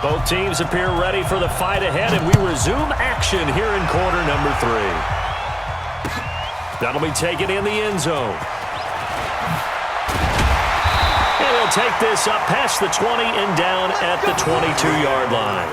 Both teams appear ready for the fight ahead, and we resume action here in quarter number 3. That'll be taken in the end zone. And he'll take this up past the 20 and down at the 22-yard line.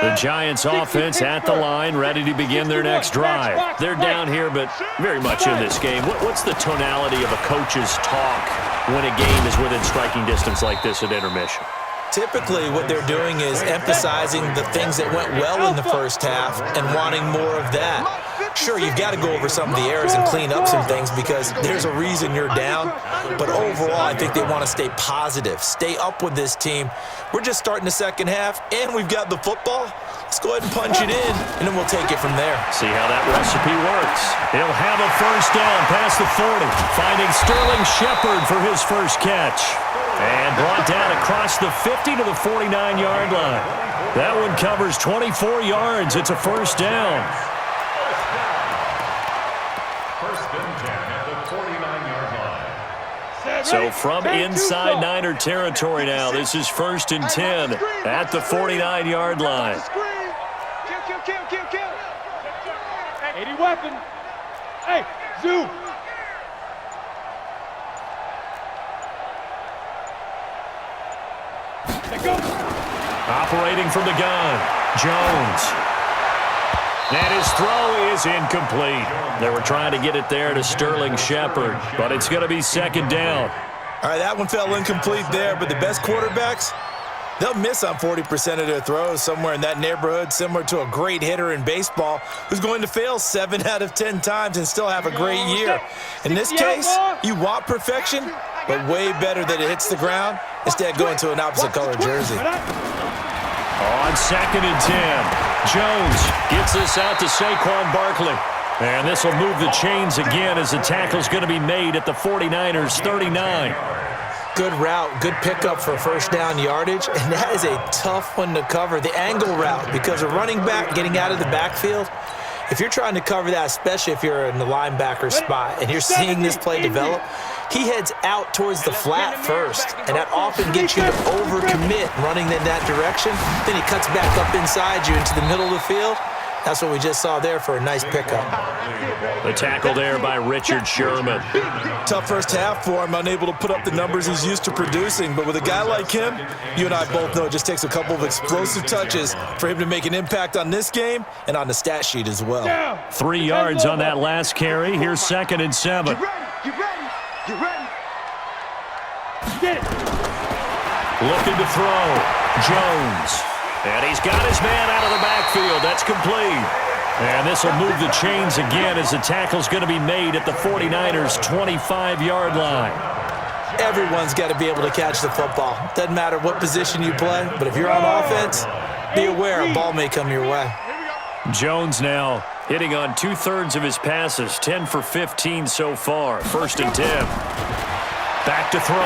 The Giants offense at the line, ready to begin their next drive. They're down here, but very much in this game. What's the tonality of a coach's talk when a game is within striking distance like this at intermission? Typically, what they're doing is emphasizing the things that went well in the first half and wanting more of that. Sure, you've got to go over some of the errors and clean up some things because there's a reason you're down. But overall, I think they want to stay positive, stay up with this team. We're just starting the second half, and we've got the football. Let's go ahead and punch it in, and then we'll take it from there. See how that recipe works. He'll have a first down past the 40, finding Sterling Shepard for his first catch. And brought down across the 50 to the 49-yard line. That one covers 24 yards. It's a first down. So from inside Niner territory now, this is 1st and 10 at the 49-yard line. Kill. 80 weapon. Hey, zoom. Operating from the gun, Jones. And his throw is incomplete. They were trying to get it there to Sterling Shepard, but it's going to be 2nd down. All right, that one fell incomplete there, but the best quarterbacks, they'll miss on 40% of their throws, somewhere in that neighborhood, similar to a great hitter in baseball who's going to fail 7 out of 10 times and still have a great year. In this case, you want perfection, but way better that it hits the ground instead going to an opposite color jersey. On 2nd and 10, Jones gets this out to Saquon Barkley. And this will move the chains again as the tackle's going to be made at the 49ers' 39. Good route, good pickup for first down yardage, and that is a tough one to cover, the angle route, because a running back getting out of the backfield, if you're trying to cover that, especially if you're in the linebacker spot and you're seeing this play develop, he heads out towards the flat first, and that often gets you to overcommit running in that direction. Then he cuts back up inside you into the middle of the field. That's what we just saw there for a nice pickup. The tackle there by Richard Sherman. Tough first half for him, unable to put up the numbers he's used to producing. But with a guy like him, you and I both know it just takes a couple of explosive touches for him to make an impact on this game and on the stat sheet as well. 3 yards on that last carry. Here's 2nd and 7. Get ready. Get it. Looking to throw. Jones. And he's got his man out of the backfield. That's complete. And this will move the chains again as the tackle's going to be made at the 49ers' 25-yard line. Everyone's got to be able to catch the football. Doesn't matter what position you play, but if you're on offense, be aware a ball may come your way. Jones now hitting on 2/3 of his passes, 10 for 15 so far. 1st and 10. Back to throw.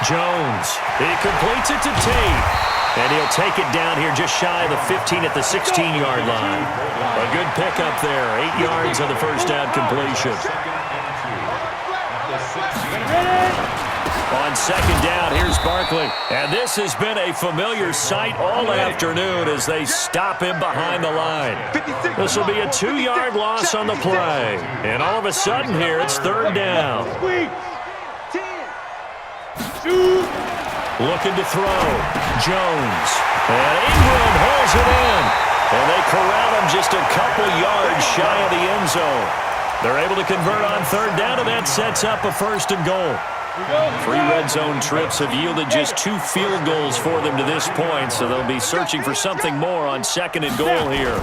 Jones. He completes it to Tate. And he'll take it down here just shy of the 15 at the 16-yard line. A good pickup there. 8 yards on the first down completion. On 2nd down, here's Barkley. And this has been a familiar sight all afternoon as they stop him behind the line. This will be a 2-yard loss on the play. And all of a sudden here, it's 3rd down. Looking to throw. Jones. And Ingram holds it in. And they corral him just a couple yards shy of the end zone. They're able to convert on 3rd down, and that sets up a 1st and goal. 3 red zone trips have yielded just 2 field goals for them to this point, so they'll be searching for something more on 2nd and goal here.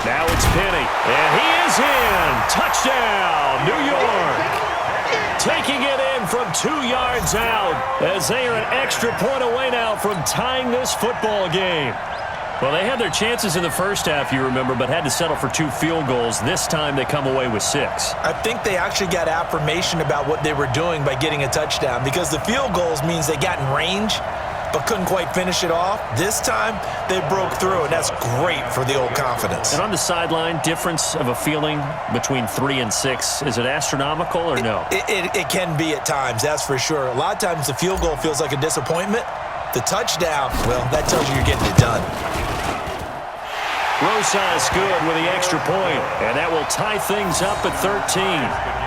Now it's Penny. And he is in. Touchdown, New York. Taking it in from 2 yards out as they are an extra point away now from tying this football game. Well, they had their chances in the first half, you remember, but had to settle for 2 field goals. This time they come away with 6. I think they actually got affirmation about what they were doing by getting a touchdown because the field goals means they got in range, but couldn't quite finish it off. This time, they broke through, and that's great for the old confidence. And on the sideline, difference of a feeling between 3 and 6, is it astronomical or no? It can be at times, that's for sure. A lot of times the field goal feels like a disappointment. The touchdown, well, that tells you you're getting it done. Rosas good with the extra point, and that will tie things up at 13.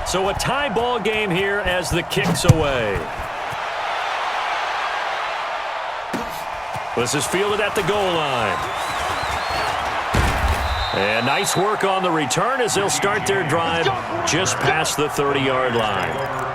So a tie ball game here as the kick's away. This is fielded at the goal line. And nice work on the return as they'll start their drive just past the 30-yard line.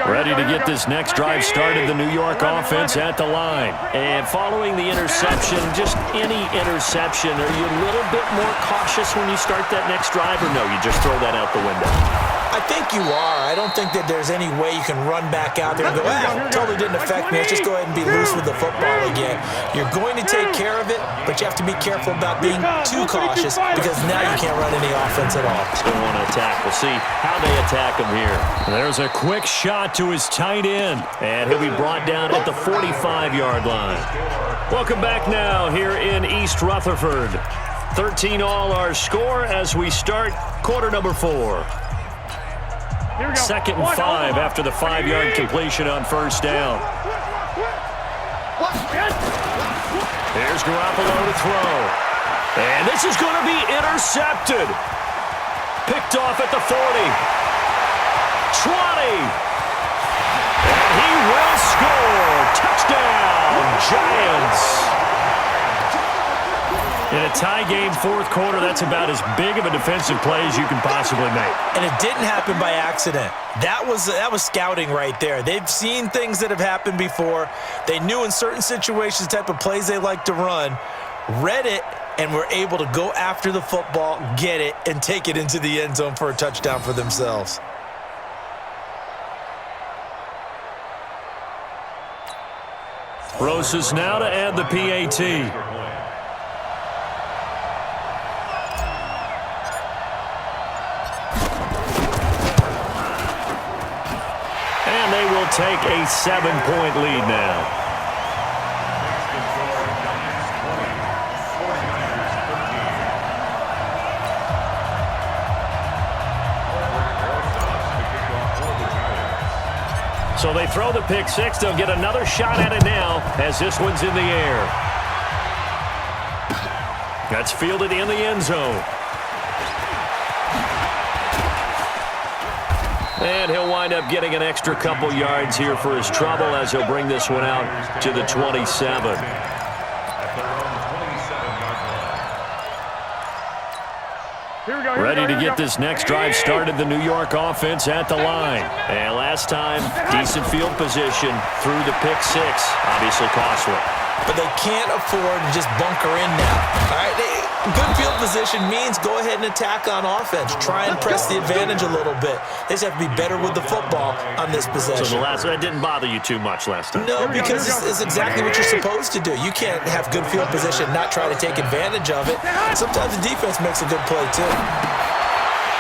Ready to get this next drive started, the New York offense at the line. And following the interception, just any interception, are you a little bit more cautious when you start that next drive, or no, you just throw that out the window? I think you are. I don't think that there's any way you can run back out there and go, totally didn't affect me. Let's just go ahead and be loose with the football again. You're going to take care of it, but you have to be careful about being too cautious because now you can't run any offense at all. Still want to attack. We'll see how they attack him here. There's a quick shot to his tight end, and he'll be brought down at the 45-yard line. Welcome back now here in East Rutherford. 13 all our score as we start quarter number 4. 2nd and 5 after the 5-yard completion on first down. Here's Garoppolo to throw. And this is going to be intercepted. Picked off at the 40. 20. And he will score. Touchdown, Giants. In a tie game, fourth quarter, that's about as big of a defensive play as you can possibly make. And it didn't happen by accident. That was scouting right there. They've seen things that have happened before. They knew in certain situations the type of plays they like to run, read it, and were able to go after the football, get it, and take it into the end zone for a touchdown for themselves. Rosas now to add the PAT. Take a 7-point lead now. So they throw the pick six. They'll get another shot at it now as this one's in the air. That's fielded in the end zone. And he'll wind up getting an extra couple yards here for his trouble as he'll bring this one out to the 27. Ready to get this next drive started, the New York offense at the line. And last time, decent field position through the pick six. Obviously costly. But they can't afford to just bunker in now. All right, good field position means go ahead and attack on offense. Try and press the advantage a little bit. They just have to be better with the football on this possession. So that didn't bother you too much last time? No, because it's exactly what you're supposed to do. You can't have good field position and not try to take advantage of it. Sometimes the defense makes a good play, too.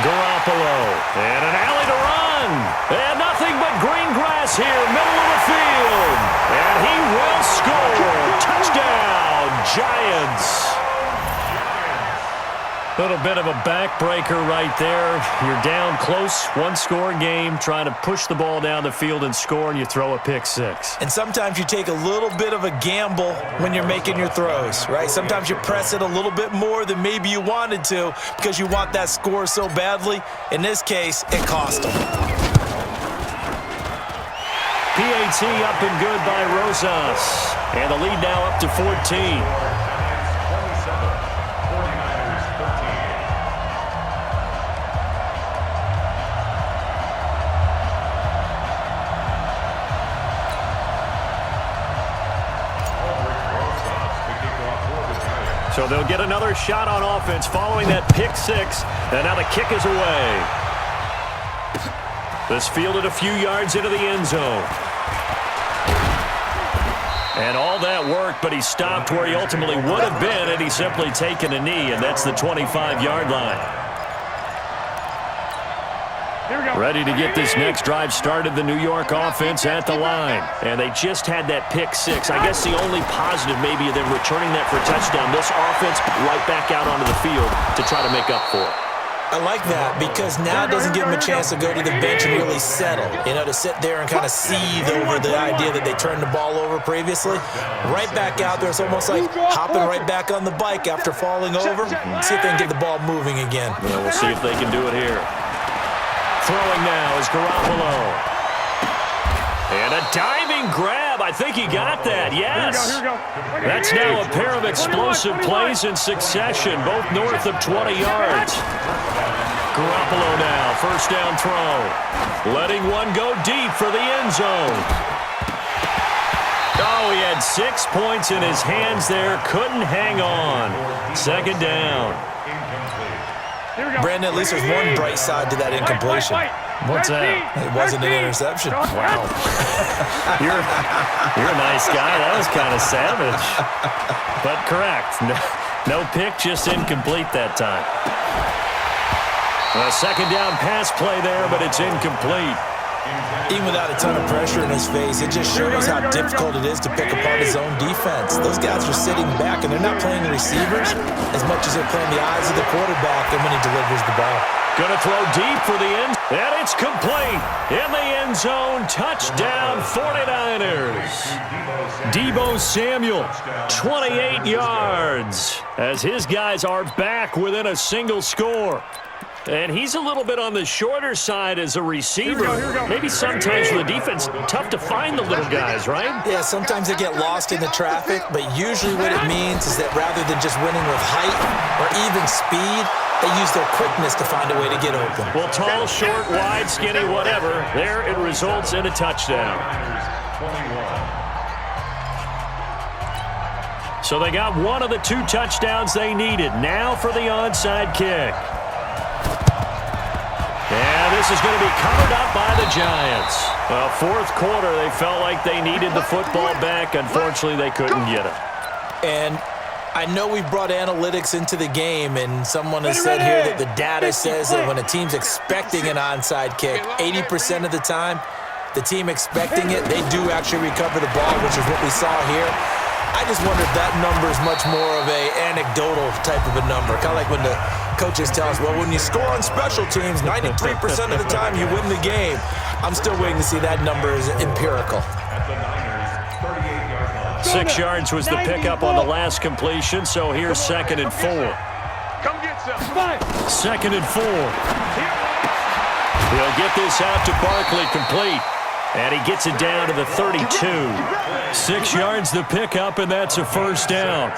Garoppolo, and an alley to run. And nothing but green grass here, middle of the field. And he will score. Touchdown, Giants. Little bit of a backbreaker right there. You're down close, one-score game, trying to push the ball down the field and score, and you throw a pick six. And sometimes you take a little bit of a gamble when you're making your throws, right? Sometimes you press it a little bit more than maybe you wanted to because you want that score so badly. In this case, it cost them. PAT up and good by Rosas. And the lead now up to 14. So they'll get another shot on offense following that pick six. And now the kick is away. This fielded a few yards into the end zone. And all that worked, but he stopped where he ultimately would have been had he simply taken a knee, and that's the 25-yard line. Ready to get this next drive started, the New York offense at the line. And they just had that pick six. I guess the only positive maybe of them returning that for a touchdown. This offense right back out onto the field to try to make up for it. I like that because now it doesn't give them a chance to go to the bench and really settle. You know, to sit there and kind of seethe over the idea that they turned the ball over previously. Right back out there. It's almost like hopping right back on the bike after falling over. See if they can get the ball moving again. Well, we'll see if they can do it here. Throwing now is Garoppolo. And a diving grab. I think he got that. Yes. Here we go. That's now a pair of explosive plays in succession, both north of 20 yards. Garoppolo now, first down throw. Letting one go deep for the end zone. Oh, he had 6 points in his hands there. Couldn't hang on. Second down. Brandon, at least there's one bright side to that incompletion. What's that? It wasn't an interception. Wow. You're a nice guy. That was kind of savage. But correct. No pick, just incomplete that time. A second down pass play there, but it's incomplete. Even without a ton of pressure in his face, it just shows how difficult it is to pick apart his own defense. Those guys are sitting back, and they're not playing receivers as much as they're playing the eyes of the quarterback and when he delivers the ball. Going to throw deep for the end, and it's complete. In the end zone, touchdown 49ers. Deebo Samuel, 28 yards, as his guys are back within a single score. And he's a little bit on the shorter side as a receiver. Maybe sometimes for the defense, tough to find the little guys, right? Yeah, sometimes they get lost in the traffic, but usually what it means is that rather than just winning with height or even speed, they use their quickness to find a way to get open. Well, tall, short, wide, skinny, whatever, there it results in a touchdown. So they got one of the 2 touchdowns they needed. Now for the onside kick. And this is going to be covered up by the Giants. Well, fourth quarter, they felt like they needed the football back. Unfortunately, they couldn't get it. And I know we brought analytics into the game, and someone has said here that the data says that when a team's expecting an onside kick, 80% of the time, the team expecting it, they do actually recover the ball, which is what we saw here. I just wonder if that number is much more of a anecdotal type of a number. Kind of like when the coaches tell us, well, when you score on special teams, 93% of the time you win the game. I'm still waiting to see that number is empirical. 6 yards was the pickup on the last completion, so here's 2nd and 4. Come get some. 2nd and 4. He'll get this out to Barkley, complete. And he gets it down to the 32. 6 yards the pickup, and that's a first down.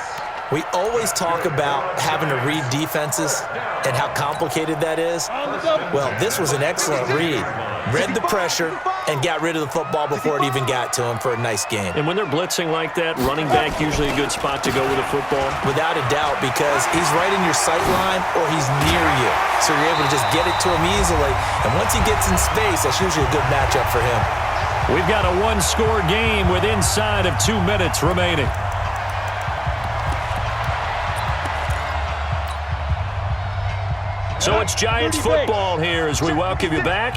We always talk about having to read defenses and how complicated that is. Well, this was an excellent read. Read the pressure and got rid of the football before it even got to him for a nice game. And when they're blitzing like that, running back usually a good spot to go with a football? Without a doubt, because he's right in your sight line or he's near you. So you're able to just get it to him easily. And once he gets in space, that's usually a good matchup for him. We've got a one-score game with inside of 2 minutes remaining. So it's Giants football here as we welcome you back.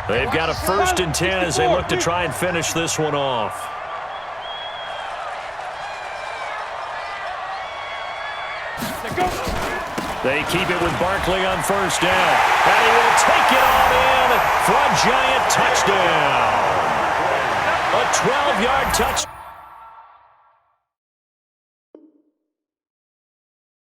They've got a 1st and 10 as they look to try and finish this one off. They keep it with Barkley on 1st down. And he will take it on in for a Giant touchdown. A 12-yard touchdown.